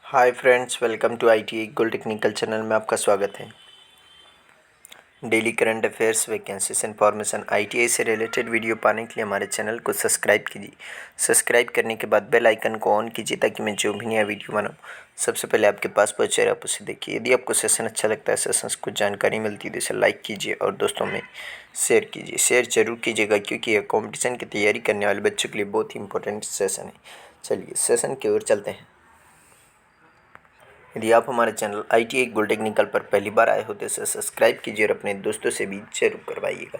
Hi friends, welcome to ITI gold technical channel में आपका स्वागत है। Daily current affairs, vacancies information, ITI से रिलेटेड वीडियो पाने के लिए हमारे चैनल को सब्सक्राइब कीजिए। सब्सक्राइब करने के बाद बेल आइकन को ऑन कीजिए ताकि मैं जो भी नया वीडियो बनाऊँ सबसे पहले आपके पास पहुँचे आप उसे देखिए। यदि आपको सेशन अच्छा लगता है, सेशंस को जानकारी मिलती है तो इसे लाइक कीजिए और दोस्तों में शेयर कीजिए। शेयर जरूर कीजिएगा क्योंकि यह कॉम्पिटिशन की तैयारी करने वाले बच्चों के लिए बहुत ही इंपॉर्टेंट सेशन है। चलिए सेशन की ओर चलते हैं। यदि आप हमारे चैनल ITI गोल्ड टेक्निकल पर पहली बार आए हो तो इसे सब्सक्राइब कीजिए और अपने दोस्तों से भी जरूर करवाइएगा।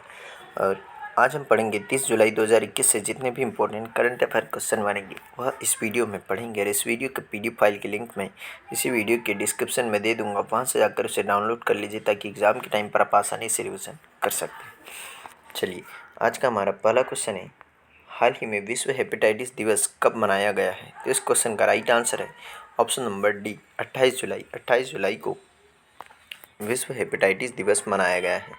और आज हम पढ़ेंगे 30 जुलाई 2021 से जितने भी इंपॉर्टेंट करंट अफेयर क्वेश्चन बनेंगे वह इस वीडियो में पढ़ेंगे। और इस वीडियो के PDF फाइल की लिंक मैं इसी वीडियो के डिस्क्रिप्शन में दे दूंगा, वहाँ से जाकर उसे डाउनलोड कर लीजिए ताकि एग्ज़ाम के टाइम पर आप आसानी से रिविज़न कर सकते हैं। चलिए आज का हमारा पहला क्वेश्चन है, हाल ही में विश्व हेपेटाइटिस दिवस कब मनाया गया है? तो इस क्वेश्चन का राइट आंसर है ऑप्शन नंबर डी, 28 जुलाई। 28 जुलाई को विश्व हेपेटाइटिस दिवस मनाया गया है।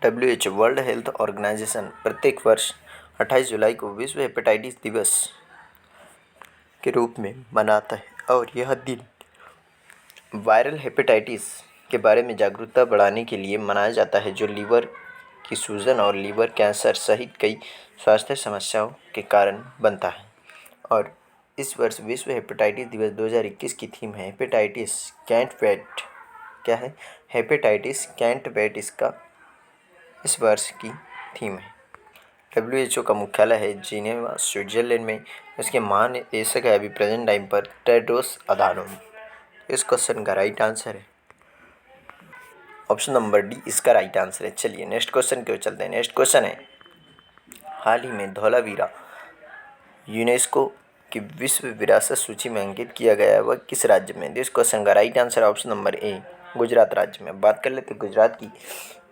WHO वर्ल्ड हेल्थ ऑर्गेनाइजेशन प्रत्येक वर्ष 28 जुलाई को विश्व हेपेटाइटिस दिवस के रूप में मनाता है और यह दिन वायरल हेपेटाइटिस के बारे में जागरूकता बढ़ाने के लिए मनाया जाता है, जो लीवर की सूजन और लीवर कैंसर सहित कई स्वास्थ्य समस्याओं के कारण बनता है। और इस वर्ष विश्व हेपेटाइटिस दिवस 2021 की थीम है हेपेटाइटिस कैंट वेट। क्या है? हेपेटाइटिस कैंट वेट इसका इस वर्ष की थीम है। WHO का मुख्यालय है जिनेवा, स्विट्जरलैंड में। इसके महानिदेशक है अभी प्रेजेंट टाइम पर टेड्रोस अधानोम। इस क्वेश्चन का राइट आंसर है ऑप्शन नंबर डी, इसका राइट आंसर है। चलिए नेक्स्ट क्वेश्चन की ओर चलते हैं। नेक्स्ट क्वेश्चन है, हाल ही में धौलावीरा यूनेस्को की विश्व विरासत सूची में अंकित किया गया है, वह किस राज्य में? इस क्वेश्चन का right answer option number A, Gujarat राज्य में। बात कर लेते हैं गुजरात की,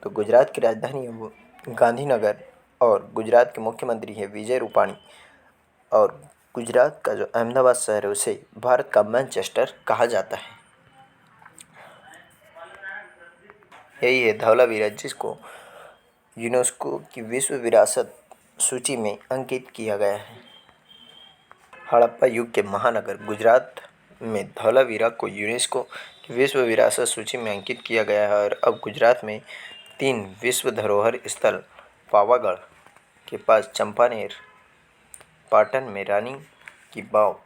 तो गुजरात की राजधानी है वो गांधीनगर और गुजरात के मुख्यमंत्री है विजय रूपाणी। और गुजरात का जो अहमदाबाद शहर है उसे भारत का मैनचेस्टर कहा जाता है। यही है धौलावीरा जिसको यूनेस्को की विश्व विरासत सूची में अंकित किया गया है। हड़प्पा युग के महानगर गुजरात में धौलावीरा को यूनेस्को की विश्व विरासत सूची में अंकित किया गया है। और अब गुजरात में 3 विश्व धरोहर स्थल पावागढ़ के पास चंपानेर, पाटन में रानी की बाव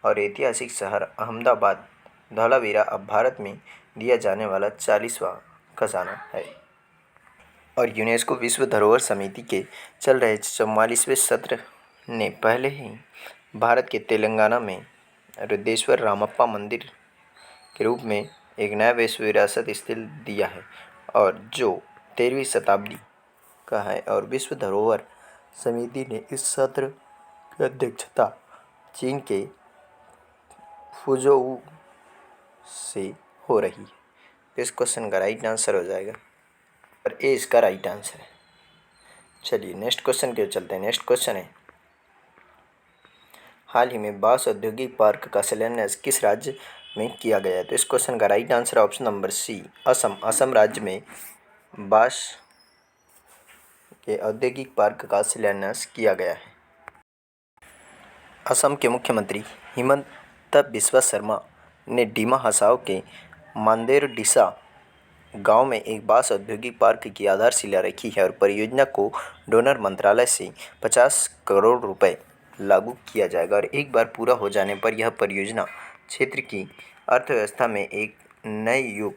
और ऐतिहासिक शहर अहमदाबाद। धौलावीरा अब भारत में दिया जाने वाला 40वां खजाना है। और यूनेस्को विश्व धरोहर समिति के चल रहे 44वें सत्र ने पहले ही भारत के तेलंगाना में रुद्रेश्वर रामप्पा मंदिर के रूप में एक नया विश्व विरासत स्थल दिया है और जो 13वीं शताब्दी का है। और विश्व धरोहर समिति ने इस सत्र की अध्यक्षता चीन के फुझोऊ से हो रही है। इस क्वेश्चन का राइट आंसर हो जाएगा और ए इसका राइट आंसर है। चलिए नेक्स्ट क्वेश्चन के चलते हैं। नेक्स्ट क्वेश्चन है, हाल ही में बांस औद्योगिक पार्क का शिलान्यास किस राज्य में किया गया है? तो इस क्वेश्चन का right answer option number C, Assam. Assam राज्य में बांस के औद्योगिक पार्क का शिलान्यास किया गया है। असम के मुख्यमंत्री हिमंता बिस्वा शर्मा ने डिमा हसाओ के मांदेरडिसा गांव में एक बांस औद्योगिक पार्क की आधारशिला रखी है। और परियोजना को डोनर मंत्रालय से 50 करोड़ रुपए लागू किया जाएगा। और एक बार पूरा हो जाने पर यह परियोजना क्षेत्र की अर्थव्यवस्था में एक नए युग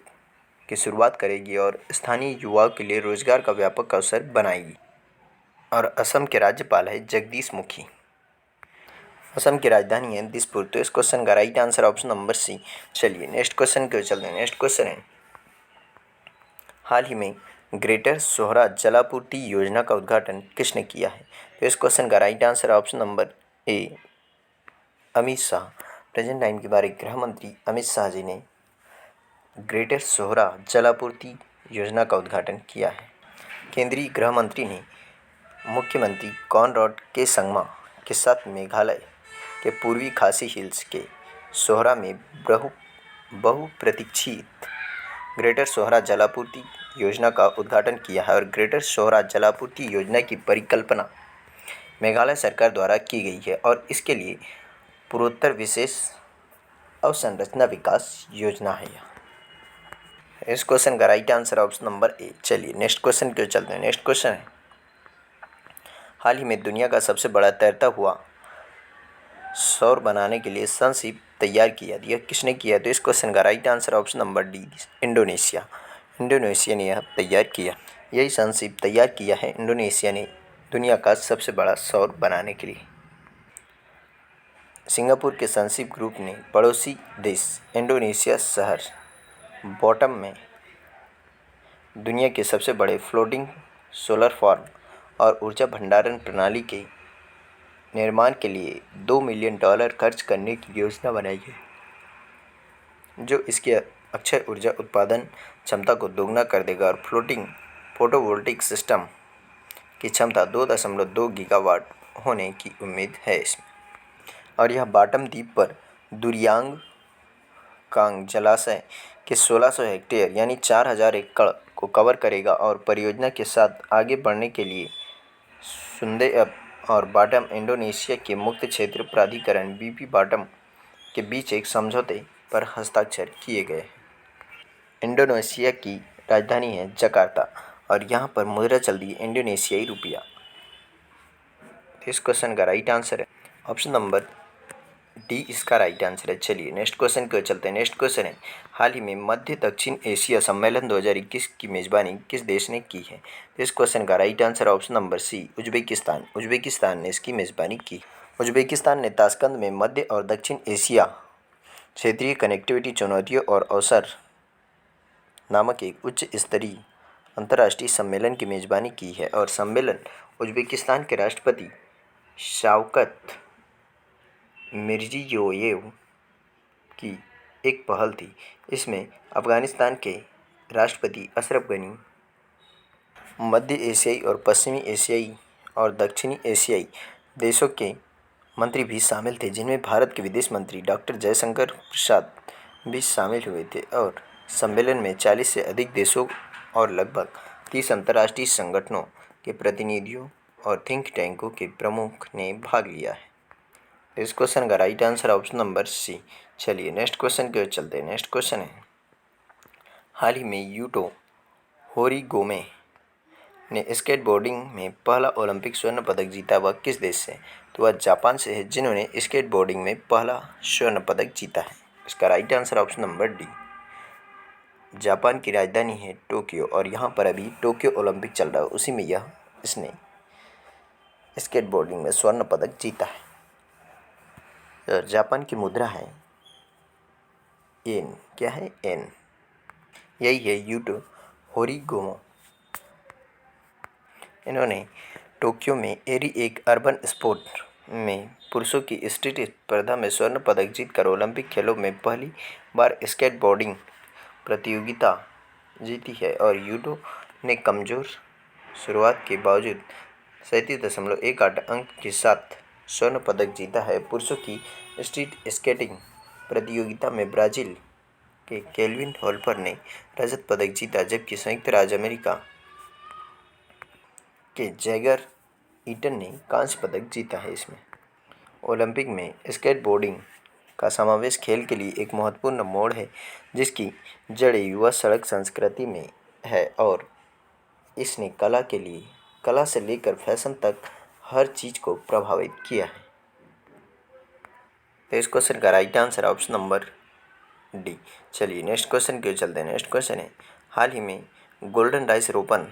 की शुरुआत करेगी और स्थानीय युवाओं के लिए रोजगार का व्यापक अवसर बनाएगी। और असम के राज्यपाल है जगदीश मुखी। असम की राजधानी है दिसपुर। तो इस क्वेश्चन का right answer option number C. चलिए नेक्स्ट क्वेश्चन की ओर चलते हैं। नेक्स्ट क्वेश्चन है, हाल ही में ग्रेटर सोहरा जलापूर्ति योजना का उद्घाटन किसने किया है? तो इस क्वेश्चन का right answer option number A, Amit Shah. Present time के बारे गृह मंत्री अमित शाह जी ने ग्रेटर सोहरा जलापूर्ति योजना का उद्घाटन किया है। केंद्रीय गृह मंत्री ने मुख्यमंत्री कॉनराड के संगमा के साथ मेघालय के पूर्वी खासी हिल्स के सोहरा में बहुप्रतीक्षित ग्रेटर सोहरा जलापूर्ति योजना का उद्घाटन किया है। और ग्रेटर सोहरा जलापूर्ति योजना की परिकल्पना मेघालय सरकार द्वारा की गई है और इसके लिए पूर्वोत्तर विशेष अवसंरचना विकास योजना है यह। इस क्वेश्चन का right answer option number A. चलिए नेक्स्ट क्वेश्चन क्यों चलते हैं। नेक्स्ट क्वेश्चन है, हाल ही में दुनिया का सबसे बड़ा तैरता हुआ सौर बनाने के लिए संशिप तैयार किया। यह किसने किया? तो इस क्वेश्चन का right answer option number D, Indonesia. Indonesia ने यह तैयार किया। यही संशिप तैयार किया है इंडोनेशिया ने दुनिया का सबसे बड़ा सौर बनाने के लिए। सिंगापुर के संशिप ग्रुप ने पड़ोसी देश इंडोनेशिया शहर बॉटम में दुनिया के सबसे बड़े फ्लोटिंग सोलर फार्म और ऊर्जा भंडारण प्रणाली के निर्माण के लिए $2 मिलियन खर्च करने की योजना बनाई है, जो इसके अक्षय ऊर्जा उत्पादन क्षमता को दोगुना कर देगा और फ्लोटिंग फोटोवोल्टिक सिस्टम की क्षमता 2.2 गीगावाट होने की उम्मीद है इसमें। और यह बॉटम द्वीप पर दुरियांग कांग जलाशय के 1600 हेक्टेयर यानी 4000 एकड़ को कवर करेगा और परियोजना के साथ आगे बढ़ने के लिए सुंदेअप और बॉटम इंडोनेशिया के मुक्त क्षेत्र प्राधिकरण बीपी बॉटम के बीच एक समझौते पर हस्ताक्षर किए गए हैं। इंडोनेशिया की राजधानी है जकार्ता और यहाँ पर मुद्रा चलती है इंडोनेशियाई रुपया। इस क्वेश्चन का राइट आंसर है ऑप्शन नंबर डी, इसका राइट आंसर है। चलिए नेक्स्ट क्वेश्चन को चलते हैं। नेक्स्ट क्वेश्चन है, हाल ही में मध्य दक्षिण एशिया सम्मेलन 2021 की मेजबानी किस देश ने की है? इस क्वेश्चन का right answer option number C, Uzbekistan. Uzbekistan ने इसकी मेजबानी की। उज्बेकिस्तान ने ताशकंद में मध्य और दक्षिण एशिया क्षेत्रीय कनेक्टिविटी चुनौतियों और अवसर नामक एक उच्च स्तरीय अंतर्राष्ट्रीय सम्मेलन की मेजबानी की है और सम्मेलन उज्बेकिस्तान के राष्ट्रपति शावकत मिर्जियोयेव की एक पहल थी। इसमें अफगानिस्तान के राष्ट्रपति अशरफ गनी, मध्य एशियाई और पश्चिमी एशियाई और दक्षिणी एशियाई देशों के मंत्री भी शामिल थे, जिनमें भारत के विदेश मंत्री डॉक्टर जयशंकर प्रसाद भी शामिल हुए थे। और सम्मेलन में 40 से अधिक देशों और लगभग 30 अंतर्राष्ट्रीय संगठनों के प्रतिनिधियों और थिंक टैंकों के प्रमुख ने भाग लिया है। इस क्वेश्चन का right answer option number C. चलिए नेक्स्ट क्वेश्चन की ओर चलते हैं। नेक्स्ट क्वेश्चन है, हाल ही में यूटो होरिगोमे ने स्केटबोर्डिंग में पहला ओलंपिक स्वर्ण पदक जीता। वह किस देश से? तो वह जापान से है, जिन्होंने स्केटबोर्डिंग में पहला स्वर्ण पदक जीता है। इसका right answer option number D, Japan की राजधानी है टोक्यो और यहाँ पर अभी टोक्यो ओलंपिक चल रहा है, उसी में इसने स्केटबोर्डिंग में स्वर्ण पदक जीता है। और जापान की मुद्रा है येन। क्या है? येन। यही है यूटो होरिगोमे। इन्होंने टोक्यो में एरी एक अर्बन स्पोर्ट में पुरुषों की स्ट्रीट स्पर्धा में स्वर्ण पदक जीतकर ओलंपिक खेलों में पहली बार स्केटबोर्डिंग प्रतियोगिता जीती है। और यूटो ने कमज़ोर शुरुआत के बावजूद 37.18 अंक के साथ स्वर्ण पदक जीता है। पुरुषों की स्ट्रीट स्केटिंग प्रतियोगिता में ब्राज़ील के केल्विन होल्फर ने रजत पदक जीता, जबकि संयुक्त राज्य अमेरिका के जैगर ईटन ने कांस्य पदक जीता है। इसमें ओलंपिक में स्केटबोर्डिंग का समावेश खेल के लिए एक महत्वपूर्ण मोड़ है, जिसकी जड़ें युवा सड़क संस्कृति में है और इसने कला से लेकर फैशन तक हर चीज़ को प्रभावित किया है। तो इस क्वेश्चन का right answer option number D. चलिए नेक्स्ट क्वेश्चन की ओर चलते हैं। नेक्स्ट क्वेश्चन है, हाल ही में गोल्डन राइस रोपण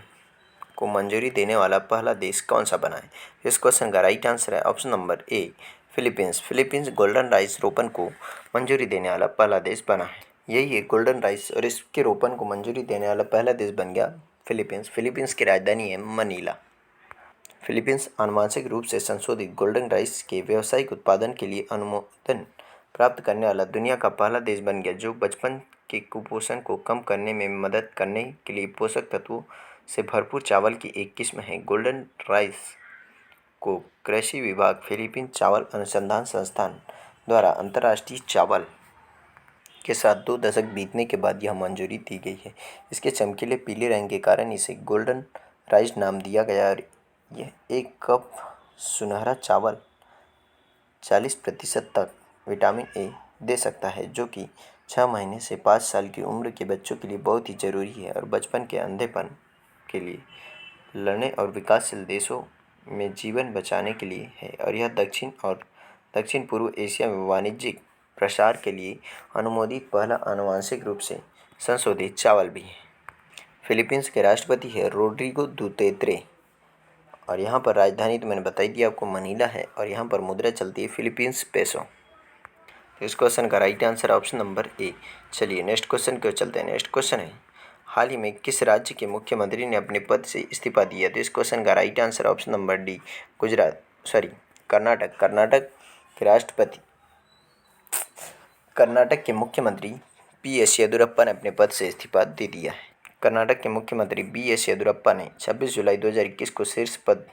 को मंजूरी देने वाला पहला देश कौन सा बना है? इस क्वेश्चन का राइट आंसर है option number A, Philippines. Philippines golden rice रोपण को मंजूरी देने वाला पहला देश बना है। यही है गोल्डन राइस और इसके रोपण को मंजूरी देने वाला पहला देश बन गया फिलीपींस। फिलीपींस की राजधानी है मनीला। फिलीपींस आनुवंशिक रूप से संशोधित गोल्डन राइस के व्यावसायिक उत्पादन के लिए अनुमोदन प्राप्त करने वाला दुनिया का पहला देश बन गया, जो बचपन के कुपोषण को कम करने में मदद करने के लिए पोषक तत्वों से भरपूर चावल की एक किस्म है। गोल्डन राइस को कृषि विभाग, फिलीपींस चावल अनुसंधान संस्थान द्वारा अंतर्राष्ट्रीय चावल के साथ 2 दशक बीतने के बाद यह मंजूरी दी गई है। इसके चमकीले पीले रंग के कारण इसे गोल्डन राइस नाम दिया गया और यह एक कप सुनहरा चावल 40% तक विटामिन ए, दे सकता है, जो कि 6 महीने से 5 साल की उम्र के बच्चों के लिए बहुत ही ज़रूरी है और बचपन के अंधेपन के लिए लड़ने और विकासशील देशों में जीवन बचाने के लिए है। और यह दक्षिण और दक्षिण पूर्व एशिया में वाणिज्यिक प्रसार के लिए अनुमोदित पहला आनुवंशिक रूप से संशोधित चावल भी है। फिलीपींस के राष्ट्रपति है रोड्रिगो दुतेर्ते और यहाँ पर राजधानी तो मैंने बताई दी आपको, मनीला है और यहाँ पर मुद्रा चलती है फिलीपींस पेसो। तो इस क्वेश्चन का right answer option number A. चलिए नेक्स्ट क्वेश्चन की ओर चलते हैं। नेक्स्ट क्वेश्चन है, हाल ही में किस राज्य के मुख्यमंत्री ने अपने पद से इस्तीफा दिया? तो इस क्वेश्चन का right answer option number D, Karnataka. Karnataka के मुख्यमंत्री बी.एस. येदियुरप्पा ने अपने पद से इस्तीफा दे दिया है। कर्नाटक के मुख्यमंत्री बी.एस. येदियुरप्पा ने 26 जुलाई 2021 को शीर्ष पद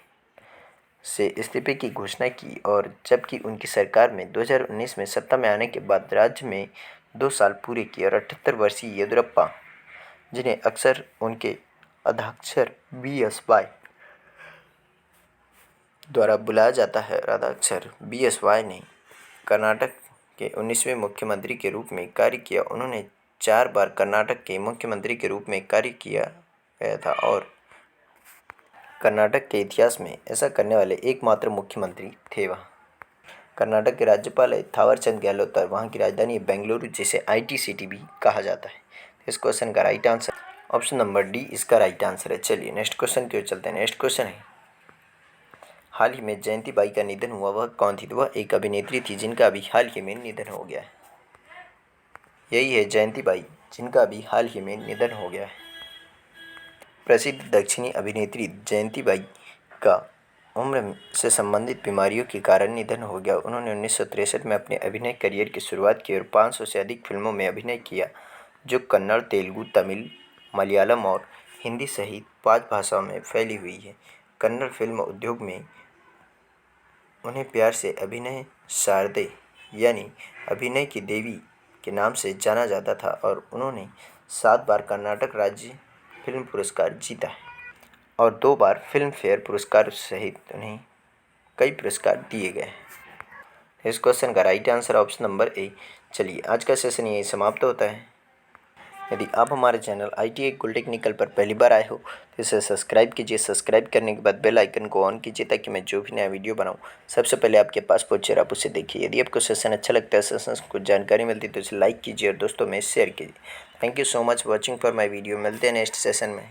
से इस्तीफे की घोषणा की और जबकि उनकी सरकार में 2019 में सत्ता में आने के बाद राज्य में 2 साल पूरे किए और 78 वर्षीय येदियुरप्पा, जिन्हें अक्सर उनके अधाक्षर BSY द्वारा बुलाया जाता है, अधाक्षर BSY ने कर्नाटक के 19वें मुख्यमंत्री के रूप में कार्य किया। उन्होंने 4 बार कर्नाटक के मुख्यमंत्री के रूप में कार्य किया गया था और कर्नाटक के इतिहास में ऐसा करने वाले एकमात्र मुख्यमंत्री थे वह। कर्नाटक के राज्यपाल है थावरचंद गहलोत और वहाँ की राजधानी है बेंगलुरु, जिसे IT सिटी भी कहा जाता है। इस क्वेश्चन का right answer option number D इसका राइट आंसर है। चलिए नेक्स्ट क्वेश्चन की ओर चलते हैं। नेक्स्ट क्वेश्चन है, हाल ही में जयंती बाई का निधन हुआ, वह कौन थी? तो वह एक अभिनेत्री थी जिनका अभी हाल ही में निधन हो गया है। यही है जयंती बाई, जिनका अभी हाल ही में निधन हो गया है। प्रसिद्ध दक्षिणी अभिनेत्री जयंती बाई का उम्र से संबंधित बीमारियों के कारण निधन हो गया। उन्होंने 1963 में अपने अभिनय करियर की शुरुआत की और 500 से अधिक फिल्मों में अभिनय किया, जो कन्नड़, तेलुगु, तमिल, मलयालम और हिंदी सहित 5 भाषाओं में फैली हुई है। कन्नड़ फिल्म उद्योग में उन्हें प्यार से अभिनय शारदे यानी अभिनय की देवी के नाम से जाना जाता था और उन्होंने 7 बार कर्नाटक राज्य फिल्म पुरस्कार जीता है और 2 बार फिल्म फेयर पुरस्कार सहित उन्हें कई पुरस्कार दिए गए हैं। इस क्वेश्चन का right answer option number A. चलिए आज का सेशन यही समाप्त होता है। यदि आप हमारे चैनल ITI गुल टेक्निकल पर पहली बार आए हो तो इसे सब्सक्राइब कीजिए। सब्सक्राइब करने के बाद बेल आइकन को ऑन कीजिए ताकि मैं जो भी नया वीडियो बनाऊं सबसे पहले आपके पास पहुंचे और आप उसे देखिए। यदि आपको सेशन अच्छा लगता है, सेशन से कुछ जानकारी मिलती है तो इसे लाइक कीजिए और दोस्तों में शेयर कीजिए। Thank you so much watching for my video. मिलते हैं नेक्स्ट सेशन में।